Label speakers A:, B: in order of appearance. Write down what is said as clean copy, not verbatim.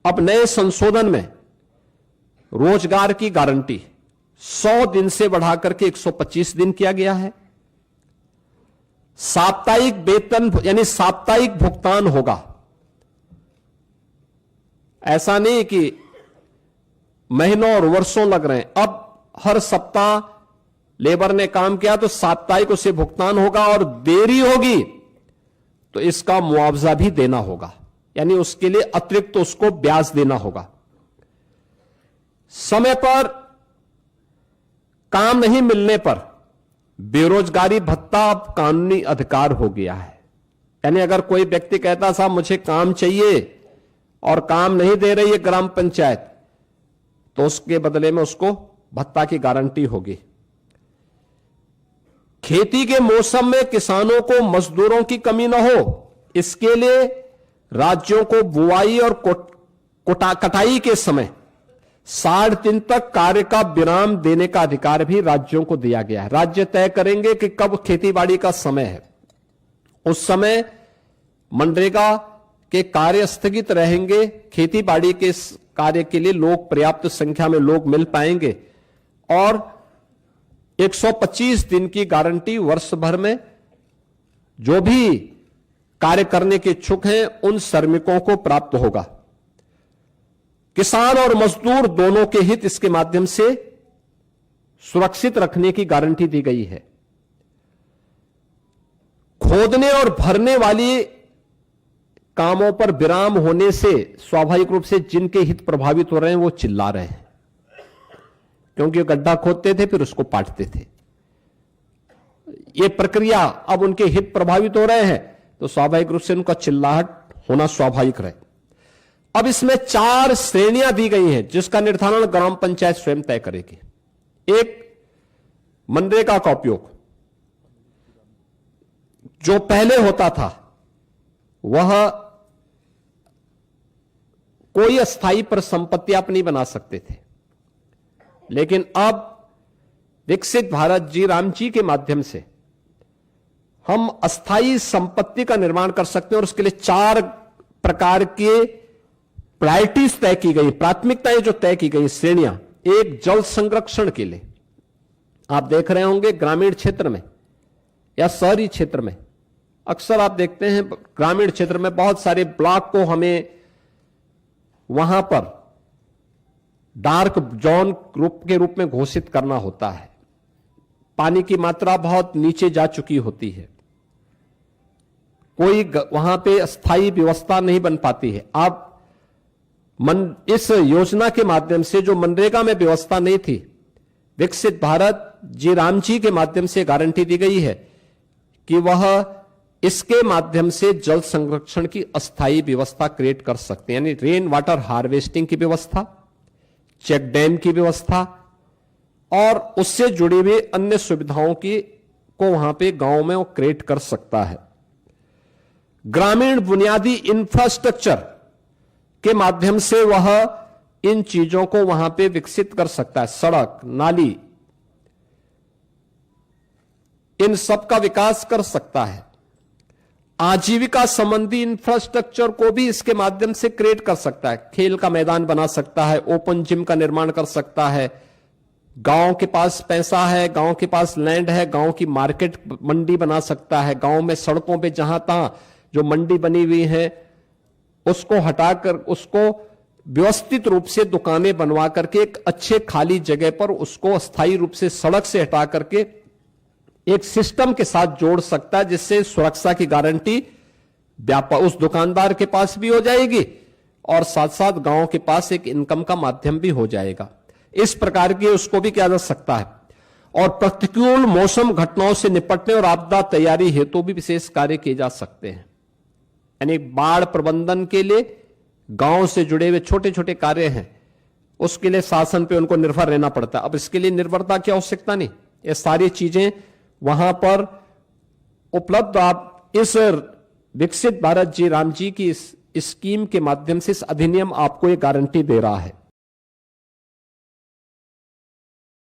A: अब नए संशोधन में रोजगार की गारंटी 100 दिन से बढ़ाकर के 125 दिन किया गया है। साप्ताहिक वेतन यानी साप्ताहिक भुगतान होगा। ऐसा नहीं कि महीनों और वर्षों लग रहे हैं। अब हर सप्ताह लेबर ने काम किया तो साप्ताहिक उसे भुगतान होगा, और देरी होगी तो इसका मुआवजा भी देना होगा, यानी उसके लिए अतिरिक्त तो उसको ब्याज देना होगा। समय पर काम नहीं मिलने पर बेरोजगारी भत्ता अब कानूनी अधिकार हो गया है। यानी अगर कोई व्यक्ति कहता साहब मुझे काम चाहिए और काम नहीं दे रही है ग्राम पंचायत, तो उसके बदले में उसको भत्ता की गारंटी होगी। खेती के मौसम में किसानों को मजदूरों की कमी न हो, इसके लिए राज्यों को बुआई और कटाई के समय 60 दिन तक कार्य का विराम देने का अधिकार भी राज्यों को दिया गया है। राज्य तय करेंगे कि कब खेतीबाड़ी का समय है, उस समय मनरेगा के कार्य स्थगित रहेंगे। खेतीबाड़ी के कार्य के लिए लोग पर्याप्त संख्या में लोग मिल पाएंगे, और 125 दिन की गारंटी वर्ष भर में जो भी कार्य करने के इच्छुक हैं उन श्रमिकों को प्राप्त होगा। किसान और मजदूर दोनों के हित इसके माध्यम से सुरक्षित रखने की गारंटी दी गई है। खोदने और भरने वाली कामों पर विराम होने से स्वाभाविक रूप से जिनके हित प्रभावित हो रहे हैं वो चिल्ला रहे हैं, क्योंकि गड्ढा खोदते थे फिर उसको पाटते थे। ये प्रक्रिया अब उनके हित प्रभावित हो रहे हैं तो स्वाभाविक रूप से उनका चिल्लाहट होना स्वाभाविक रहे। अब इसमें 4 श्रेणियां दी गई हैं जिसका निर्धारण ग्राम पंचायत स्वयं तय करेगी। एक, मनरेगा का उपयोग जो पहले होता था वह कोई अस्थाई पर संपत्ति आप नहीं बना सकते थे, लेकिन अब विकसित भारत जी राम जी के माध्यम से हम अस्थाई संपत्ति का निर्माण कर सकते हैं, और उसके लिए 4 प्रकार के प्रायोरिटीज तय की गई, प्राथमिकताएं जो तय की गई, श्रेणियां। एक, जल संरक्षण के लिए आप देख रहे होंगे ग्रामीण क्षेत्र में या शहरी क्षेत्र में अक्सर आप देखते हैं ग्रामीण क्षेत्र में बहुत सारे ब्लॉक को हमें वहां पर डार्क जोन के रूप में घोषित करना होता है। पानी की मात्रा बहुत नीचे जा चुकी होती है, कोई वहां पे स्थायी व्यवस्था नहीं बन पाती है। अब इस योजना के माध्यम से जो मनरेगा में व्यवस्था नहीं थी, विकसित भारत जी राम जी के माध्यम से गारंटी दी गई है कि वह इसके माध्यम से जल संरक्षण की अस्थायी व्यवस्था क्रिएट कर सकते हैं, यानी रेन वाटर हार्वेस्टिंग की व्यवस्था, चेक डैम की व्यवस्था और उससे जुड़ी हुई अन्य सुविधाओं को वहां पे गांव में वो क्रिएट कर सकता है। ग्रामीण बुनियादी इंफ्रास्ट्रक्चर के माध्यम से वह इन चीजों को वहां पे विकसित कर सकता है। सड़क, नाली, इन सब का विकास कर सकता है। आजीविका संबंधी इंफ्रास्ट्रक्चर को भी इसके माध्यम से क्रिएट कर सकता है। खेल का मैदान बना सकता है, ओपन जिम का निर्माण कर सकता है। गांव के पास पैसा है, गांव के पास लैंड है, गांव की मार्केट मंडी बना सकता है। गांव में सड़कों पे जहां तहां जो मंडी बनी हुई है उसको हटाकर उसको व्यवस्थित रूप से दुकानें बनवा करके एक अच्छे खाली जगह पर उसको अस्थायी रूप से सड़क से हटा करके एक सिस्टम के साथ जोड़ सकता है, जिससे सुरक्षा की गारंटी व्यापार उस दुकानदार के पास भी हो जाएगी और साथ साथ गांव के पास एक इनकम का माध्यम भी हो जाएगा। इस प्रकार की उसको भी किया जा सकता है। और प्रतिकूल मौसम घटनाओं से निपटने और आपदा तैयारी हेतु भी विशेष कार्य किए जा सकते हैं। यानी बाढ़ प्रबंधन के लिए गांव से जुड़े हुए छोटे छोटे कार्य हैं, उसके लिए शासन पे उनको निर्भर रहना पड़ता है। अब इसके लिए निर्भरता की आवश्यकता नहीं, ये सारी चीजें वहां पर उपलब्ध। आप इस विकसित भारत जी राम जी की इस स्कीम के माध्यम से इस अधिनियम आपको ये गारंटी दे रहा है।